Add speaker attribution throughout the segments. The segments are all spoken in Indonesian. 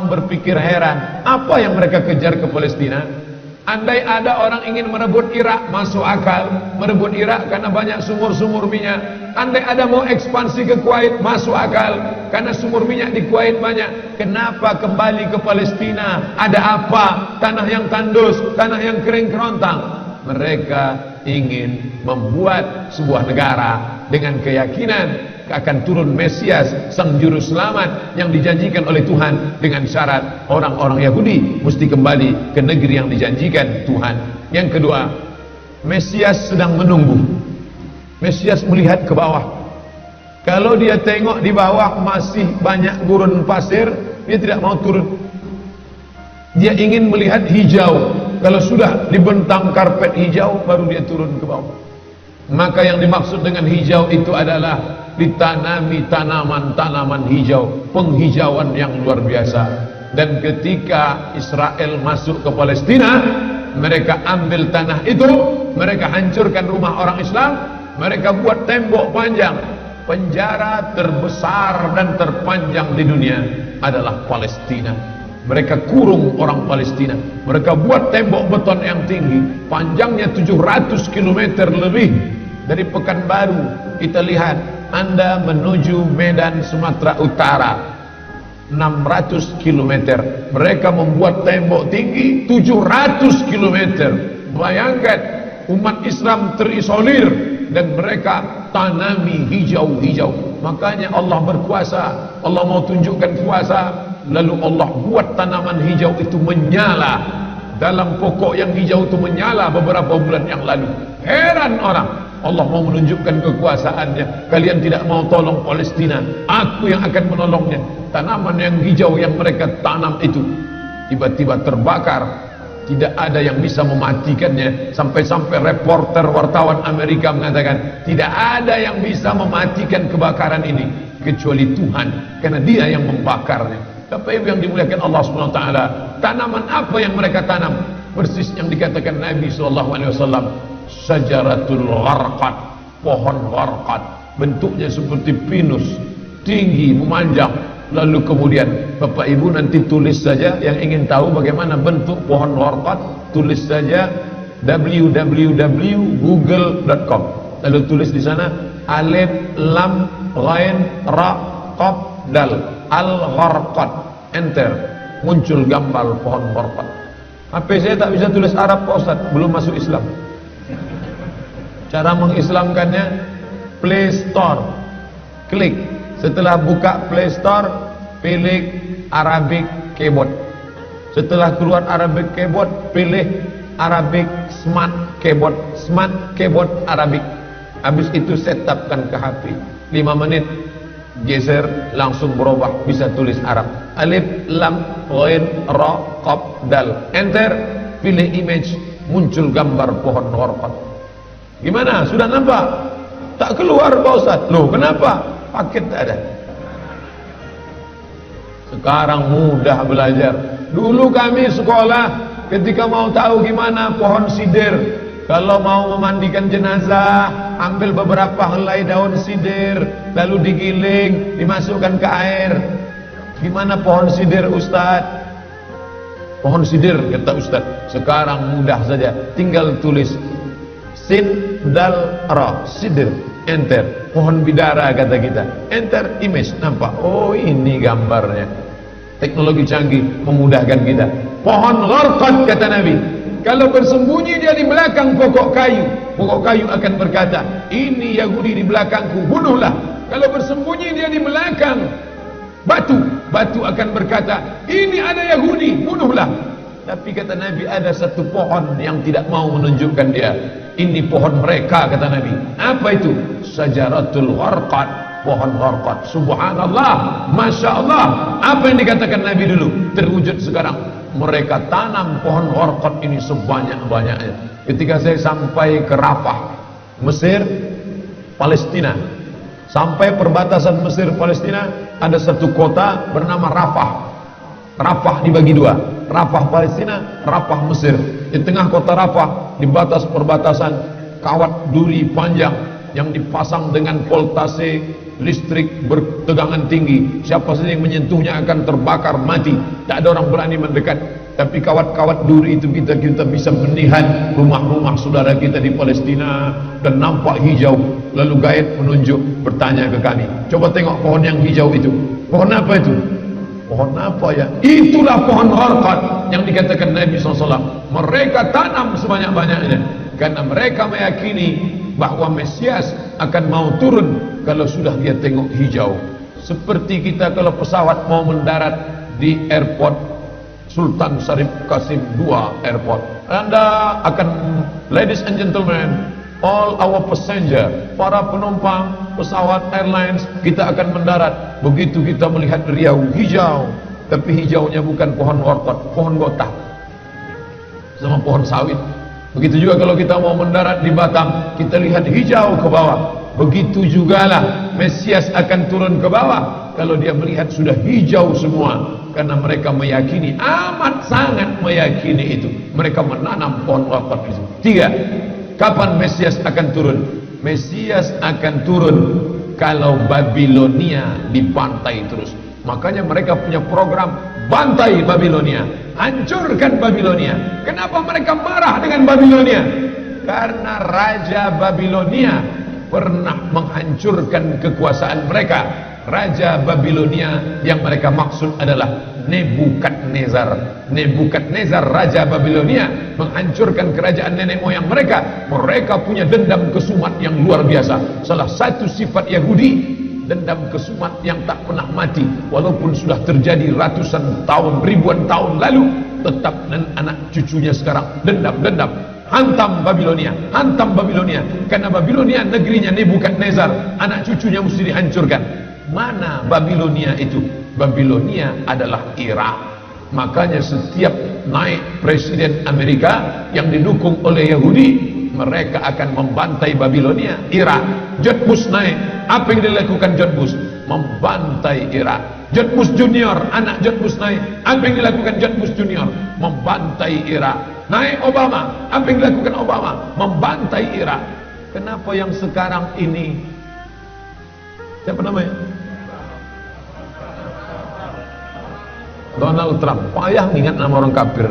Speaker 1: orang berpikir heran, apa yang mereka kejar ke Palestina? Andai ada orang ingin merebut Irak, masuk akal. Merebut Irak karena banyak sumur-sumur minyak. Andai ada mau ekspansi ke Kuwait, masuk akal. Karena sumur minyak di Kuwait banyak. Kenapa kembali ke Palestina? Ada apa? Tanah yang tandus, tanah yang kering kerontang. Mereka ingin membuat sebuah negara dengan keyakinan akan turun Mesias, sang juru selamat yang dijanjikan oleh Tuhan, dengan syarat orang-orang Yahudi mesti kembali ke negeri yang dijanjikan Tuhan. Yang kedua, Mesias sedang menunggu. Mesias melihat ke bawah. Kalau dia tengok di bawah masih banyak gurun pasir, dia tidak mau turun. Dia ingin melihat hijau. Kalau sudah dibentang karpet hijau, baru dia turun ke bawah. Maka yang dimaksud dengan hijau itu adalah ditanami tanaman-tanaman hijau, penghijauan yang luar biasa. Dan ketika Israel masuk ke Palestina, mereka ambil tanah itu, mereka hancurkan rumah orang Islam, mereka buat tembok panjang. Penjara terbesar dan terpanjang di dunia adalah Palestina. Mereka kurung orang Palestina. Mereka buat tembok beton yang tinggi, panjangnya 700 km lebih. Dari Pekanbaru kita lihat, Anda menuju Medan Sumatera Utara 600 km. Mereka membuat tembok tinggi 700 km. Bayangkan, umat Islam terisolir dan mereka tanami hijau-hijau. Makanya Allah berkuasa. Allah mau tunjukkan kuasa, lalu Allah buat tanaman hijau itu menyala. Dalam pokok yang hijau itu menyala beberapa bulan yang lalu. Heran orang, Allah mau menunjukkan kekuasaannya. Kalian tidak mau tolong Palestina, aku yang akan menolongnya. Tanaman yang hijau yang mereka tanam itu tiba-tiba terbakar. Tidak ada yang bisa mematikannya. Sampai-sampai reporter wartawan Amerika mengatakan, tidak ada yang bisa mematikan kebakaran ini kecuali Tuhan, karena Dia yang membakarnya. Bapak Ibu yang dimuliakan Allah SWT, tanaman apa yang mereka tanam? Persis yang dikatakan Nabi SAW, Syajaratul Gharqad, pohon gharqad, bentuknya seperti pinus, tinggi, memanjang. Lalu kemudian Bapak Ibu nanti tulis saja, yang ingin tahu bagaimana bentuk pohon gharqad, tulis saja www.google.com. Lalu tulis di sana alif lam ghain ra qaf dal al-gharqad, enter, muncul gambar pohon gharqad. HP saya tak bisa tulis Arab Pak Ustaz, belum masuk Islam. Cara mengislamkannya, Play Store, klik. Setelah buka Play Store, pilih Arabic Keyboard. Setelah keluar Arabic Keyboard, pilih Arabic Smart Keyboard. Smart Keyboard Arabic. Habis itu setupkan ke HP. 5 menit, geser, langsung berubah, bisa tulis Arab. Alif, lam, ghain, ra, qaf, dal. Enter, pilih image, muncul gambar pohon gharqad. Gimana? Sudah nampak? Tak keluar Pak Ustaz. Loh, kenapa? Paket tak ada. Sekarang mudah belajar. Dulu kami sekolah, ketika mau tahu gimana pohon sidir, kalau mau memandikan jenazah, ambil beberapa helai daun sidir, lalu digiling, dimasukkan ke air. Gimana pohon sidir Ustaz? Pohon sidir, kata Ustaz. Sekarang mudah saja, tinggal tulis sin dal ra, sidir, enter. Pohon bidara kata kita, enter image, nampak. Oh, ini gambarnya. Teknologi canggih memudahkan kita. Pohon gharqad kata Nabi, kalau bersembunyi dia di belakang pokok kayu, pokok kayu akan berkata, ini Yahudi di belakangku, bunuhlah. Kalau bersembunyi dia di belakang batu, batu akan berkata, ini ada Yahudi, bunuhlah. Tapi kata Nabi, ada satu pohon yang tidak mau menunjukkan dia. Ini pohon mereka, kata Nabi. Apa itu? Syajaratul Gharqad, pohon gharqad. Subhanallah, Masya Allah. Apa yang dikatakan Nabi dulu terwujud sekarang. Mereka tanam pohon gharqad ini sebanyak-banyaknya. Ketika saya sampai ke Rafah, Mesir, Palestina, sampai perbatasan Mesir Palestina, ada satu kota bernama Rafah. Rafah dibagi dua, Rafah Palestina, Rafah Mesir. Di tengah kota Rafah, di batas perbatasan, kawat duri panjang, yang dipasang dengan voltase listrik bertegangan tinggi. Siapa saja yang menyentuhnya akan terbakar mati. Tak ada orang berani mendekat. Tapi kawat-kawat duri itu kita bisa melihat rumah-rumah saudara kita di Palestina dan nampak hijau. Lalu gaib menunjuk, bertanya ke kami, coba tengok pohon yang hijau itu. Pohon apa itu? Pohon apa ya? Itulah pohon gharqad yang dikatakan Nabi SAW. Mereka tanam sebanyak-banyaknya karena mereka meyakini bahwa Mesias akan mau turun kalau sudah dia tengok hijau. Seperti kita kalau pesawat mau mendarat di airport Sultan Syarif Qasim II Airport, Anda akan, ladies and gentlemen, all our passenger, para penumpang pesawat airlines, kita akan mendarat. Begitu kita melihat riau hijau, tapi hijaunya bukan pohon wortel, pohon gotah sama pohon sawit. Begitu juga kalau kita mau mendarat di Batam, kita lihat hijau ke bawah. Begitu jugalah Mesias akan turun ke bawah kalau dia melihat sudah hijau semua, karena mereka meyakini, amat sangat meyakini itu. Mereka menanam pohon wortel itu. 3. Kapan Mesias akan turun? Mesias akan turun kalau Babilonia dibantai terus. Makanya mereka punya program bantai Babilonia, hancurkan Babilonia. Kenapa mereka marah dengan Babilonia? Karena Raja Babilonia pernah menghancurkan kekuasaan mereka. Raja Babilonia yang mereka maksud adalah Nebukadnezar. Nebukadnezar Raja Babilonia menghancurkan kerajaan nenek moyang mereka. Mereka punya dendam kesumat yang luar biasa. Salah satu sifat Yahudi, dendam kesumat yang tak pernah mati. Walaupun sudah terjadi ratusan tahun, ribuan tahun lalu, tetap anak cucunya sekarang dendam. Hantam Babilonia, hantam Babilonia. Karena Babilonia negerinya Nebukadnezar, anak cucunya mesti dihancurkan. Mana Babilonia itu? Babilonia adalah Irak. Makanya setiap naik presiden Amerika yang didukung oleh Yahudi, mereka akan membantai Babilonia, Irak. George Bush naik, apa yang dilakukan George Bush? Membantai Irak. George Bush Junior, anak George Bush naik, apa yang dilakukan George Bush Junior? Membantai Irak. Naik Obama, apa yang dilakukan Obama? Membantai Irak. Kenapa yang sekarang ini, siapa namanya? Donald Trump. Payah ingat nama orang kafir.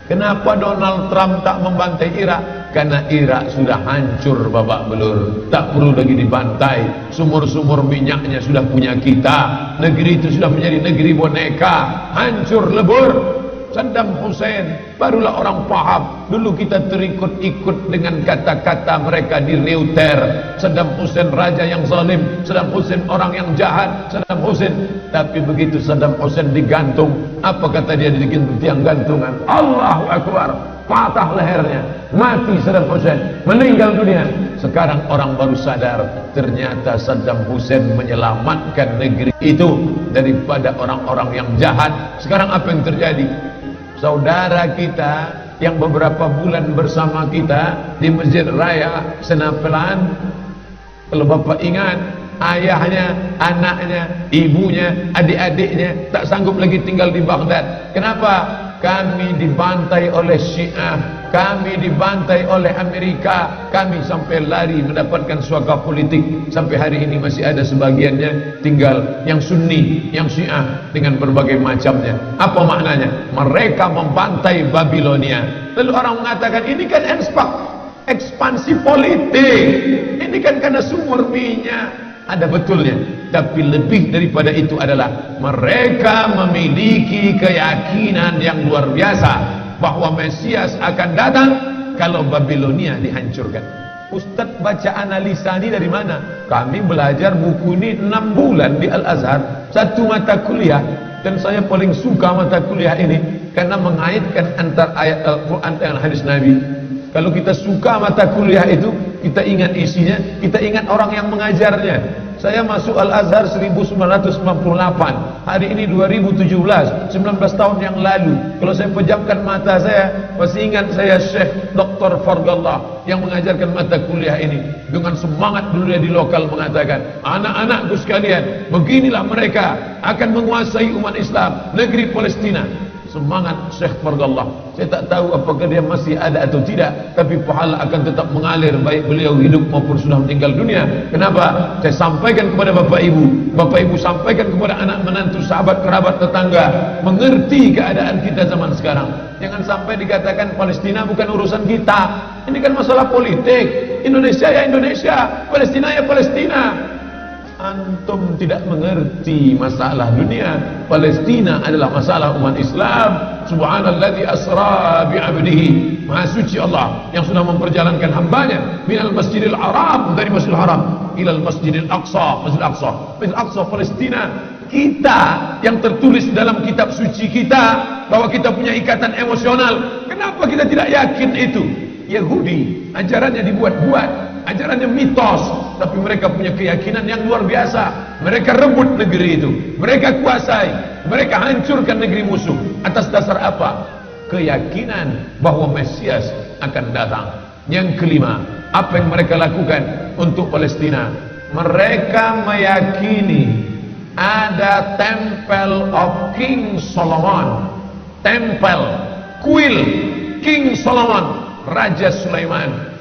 Speaker 1: Kenapa Donald Trump tak membantai Irak? Karena Irak sudah hancur babak belur, tak perlu lagi dibantai. Sumur-sumur minyaknya sudah punya kita. Negeri itu sudah menjadi negeri boneka, hancur lebur. Saddam Hussein barulah orang paham. Dulu kita terikut-ikut dengan kata-kata mereka di Reuter. Saddam Hussein raja yang zalim, Saddam Hussein orang yang jahat, Saddam Hussein. Tapi begitu Saddam Hussein digantung, apa kata dia di tiang gantungan? Allahu Akbar, patah lehernya, mati Saddam Hussein, meninggal dunia. Sekarang orang baru sadar, ternyata Saddam Hussein menyelamatkan negeri itu daripada orang-orang yang jahat. Sekarang apa yang terjadi? Saudara kita yang beberapa bulan bersama kita di Masjid Raya Senapelan, kalau Bapak ingat, ayahnya, anaknya, ibunya, adik-adiknya tak sanggup lagi tinggal di Baghdad. Kenapa? Kami dibantai oleh Syiah, kami dibantai oleh Amerika, kami sampai lari mendapatkan suaka politik. Sampai hari ini masih ada sebagiannya tinggal yang Sunni, yang Syiah dengan berbagai macamnya. Apa maknanya? Mereka membantai Babilonia. Lalu orang mengatakan ini kan ekspansi politik, ini kan karena sumur minyak. Ada betulnya, tapi lebih daripada itu adalah mereka memiliki keyakinan yang luar biasa bahwa Mesias akan datang kalau Babilonia dihancurkan. Ustadz baca analisa ini dari mana? Kami belajar buku ini 6 bulan di Al-Azhar, satu mata kuliah, dan saya paling suka mata kuliah ini karena mengaitkan antara ayat Al-Quran dengan hadis Nabi. Kalau kita suka mata kuliah itu, kita ingat isinya, kita ingat orang yang mengajarnya. Saya masuk Al-Azhar 1998, hari ini 2017, 19 tahun yang lalu. Kalau saya pejamkan mata saya, masih ingat saya Syekh Dr. Fargallah yang mengajarkan mata kuliah ini. Dengan semangat dulu dia di lokal mengatakan, anak-anakku sekalian, beginilah mereka akan menguasai umat Islam, negeri Palestina. semangat Syekh Fardallah. Saya tak tahu apakah dia masih ada atau tidak, tapi pahala akan tetap mengalir baik beliau hidup maupun sudah meninggal dunia. Kenapa? Saya sampaikan kepada Bapak Ibu sampaikan kepada anak menantu, sahabat, kerabat, tetangga, mengerti keadaan kita zaman sekarang. Jangan sampai dikatakan Palestina bukan urusan kita. Ini kan masalah politik. Indonesia ya Indonesia, Palestina ya Palestina. Antum tidak mengerti masalah dunia. Palestina adalah masalah umat Islam. Subhanalladzi asra bi'abdihi. Maha suci Allah yang sudah memperjalankan hambanya minal masjidil haram, dari masjidil haram ilal masjidil aqsa, masjidil aqsa, masjidil aqsa Palestina. Kita yang tertulis dalam kitab suci kita bahwa kita punya ikatan emosional. Kenapa kita tidak yakin itu? Yahudi ajarannya dibuat-buat, ajarannya mitos, tapi mereka punya keyakinan yang luar biasa. Mereka rebut negeri itu, mereka kuasai, mereka hancurkan negeri musuh. Atas dasar apa? Keyakinan bahwa Mesias akan datang. Yang kelima, apa yang mereka lakukan untuk Palestina? Mereka meyakini ada Temple of King Solomon, tempel kuil King Solomon, Raja Sulaiman.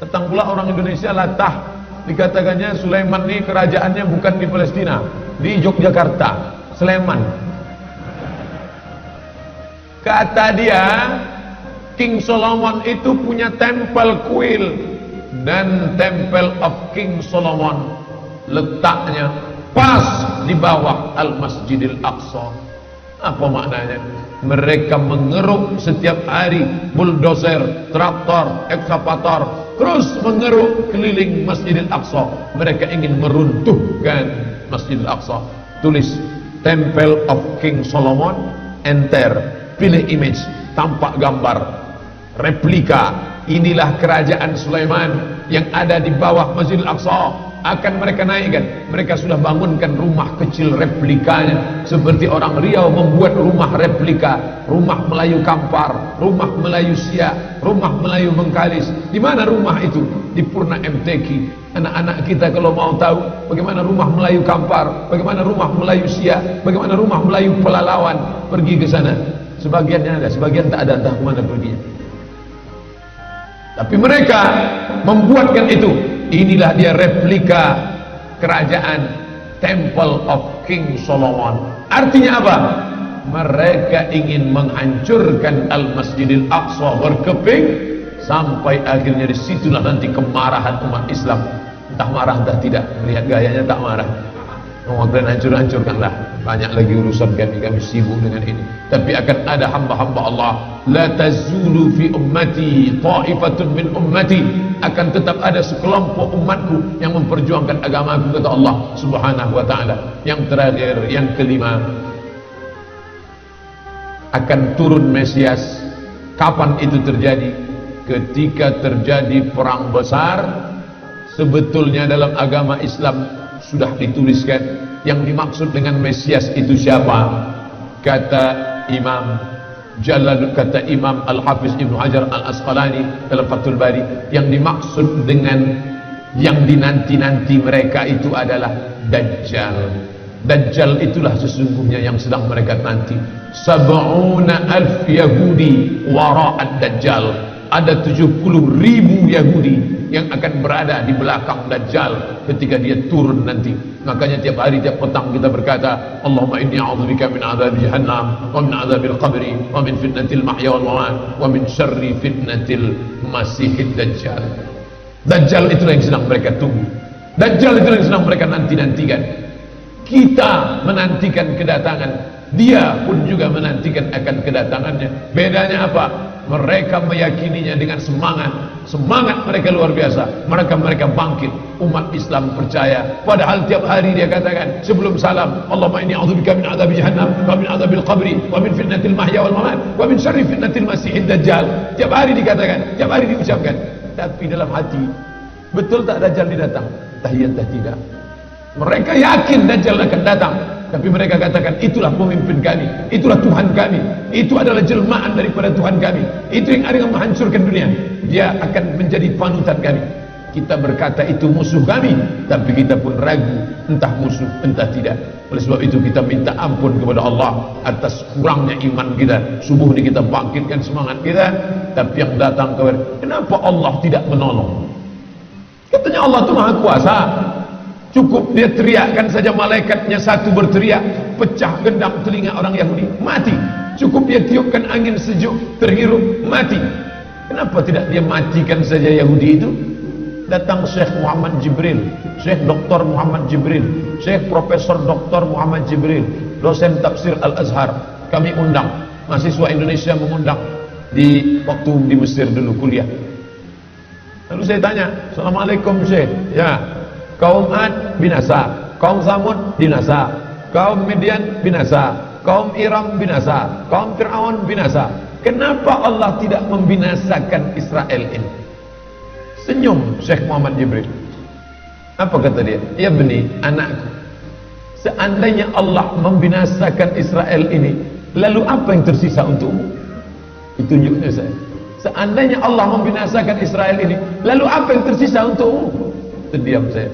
Speaker 1: Datang pula orang Indonesia latah, dikatakannya Sulaiman ini kerajaannya bukan di Palestina, di Yogyakarta, Sleman. Kata dia, King Solomon itu punya tempel kuil, dan Temple of King Solomon letaknya pas di bawah Al-Masjidil Aqsa. Apa maknanya? Mereka mengeruk setiap hari bulldozer, traktor, ekskavator, terus mengeruk keliling Masjidil Aqsa. Mereka ingin meruntuhkan Masjidil Aqsa. Tulis Temple of King Solomon, enter, pilih image, tampak gambar replika. Inilah kerajaan Sulaiman yang ada di bawah Masjidil Aqsa. Akan mereka naikkan. Mereka sudah bangunkan rumah kecil replikanya, seperti orang Riau membuat rumah replika, rumah Melayu Kampar, rumah Melayu Siak, rumah Melayu Bengkalis. Di mana rumah itu? Di Purna MTQ. Anak-anak kita kalau mau tahu bagaimana rumah Melayu Kampar, bagaimana rumah Melayu Siak, bagaimana rumah Melayu Pelalawan, pergi ke sana. Sebagiannya ada, sebagian tak ada, entah kemana perginya. Tapi mereka membuatkan itu. Inilah dia replika kerajaan Temple of King Solomon. Artinya apa? Mereka ingin menghancurkan Al-Masjidil Aqsa berkeping, sampai akhirnya disitulah nanti kemarahan umat Islam. Entah marah entah tidak, melihat gayanya tak marah. Kemudian hancur-hancurkanlah. Banyak lagi urusan kami sibuk dengan ini. Tapi akan ada hamba-hamba Allah. La tazulu fi ummati ta'ifatun min ummati. Akan tetap ada sekelompok umatku yang memperjuangkan agamaku, kata Allah Subhanahu wa ta'ala. Yang terakhir, yang kelima, akan turun Mesias. Kapan itu terjadi? Ketika terjadi perang besar. Sebetulnya dalam agama Islam sudah dituliskan yang dimaksud dengan Mesias itu siapa. Kata Imam Al-Hafiz Ibnu Hajar Al-Asqalani dalam Fathul Bari, yang dimaksud dengan yang dinanti-nanti mereka itu adalah Dajjal. Dajjal itulah sesungguhnya yang sedang mereka nanti. 70,000 Yahudi wara'ad Dajjal. Ada 70.000 Yahudi yang akan berada di belakang Dajjal ketika dia turun nanti. Makanya tiap hari, tiap petang kita berkata, Allahumma inni a'udzubika min adzabi jahannam wa min adzabil qabri wa min fitnatil mahya wal mamat wa min syarri fitnatil masihid dajjal. Dajjal itulah yang sedang mereka tunggu. Dajjal itulah yang sedang mereka nanti-nantikan. Kita menantikan kedatangan, dia pun juga menantikan akan kedatangannya. Bedanya apa? Mereka meyakininya dengan semangat. Semangat mereka luar biasa. Mereka bangkit. Umat Islam percaya. Padahal tiap hari dia katakan sebelum salam, Allahumma inni a'udzubika min adzabi jahannam wa min adzabil qabri wa min fitnatil mahya wal mamat wa min syarri fitnatil masihid dajjal. Tiap hari dikatakan, tiap hari diucapkan. Tapi dalam hati, betul tak Dajjal datang? Entah tidak. Mereka yakin Dajjal akan datang, tapi mereka katakan itulah pemimpin kami, itulah Tuhan kami, itu adalah jelmaan daripada Tuhan kami, itu yang akan menghancurkan dunia, dia akan menjadi panutan kami. kita berkata itu musuh kami, tapi kita pun ragu entah musuh entah tidak. Oleh sebab itu kita minta ampun kepada Allah atas kurangnya iman kita. Subuh ini kita bangkitkan semangat kita, tapi yang datang kepada, kenapa Allah tidak menolong? Katanya Allah itu maha kuasa. Cukup dia teriakkan saja, malaikatnya satu berteriak, pecah gendang telinga orang Yahudi, mati. Cukup dia tiupkan angin sejuk, terhirup, mati. Kenapa tidak dia matikan saja Yahudi itu? Datang Syekh Muhammad Jibril, Syekh Dr. Muhammad Jibril, Syekh Profesor Dr. Muhammad Jibril, dosen tafsir Al-Azhar. Kami undang, mahasiswa Indonesia mengundang di waktu di Mesir dulu kuliah. Lalu saya tanya, Assalamualaikum Syekh. Ya, kaum Ad binasa, kaum Samud binasa, kaum Midian binasa, kaum Iram binasa, kaum Fir'aun binasa. Kenapa Allah tidak membinasakan Israel ini? Senyum Syekh Muhammad Jibril. Apa kata dia? Ya beni, anakku, seandainya Allah membinasakan Israel ini, lalu apa yang tersisa untukmu? Ditunjuknya saya. Seandainya Allah membinasakan Israel ini, lalu apa yang tersisa untukmu? Terdiam saya.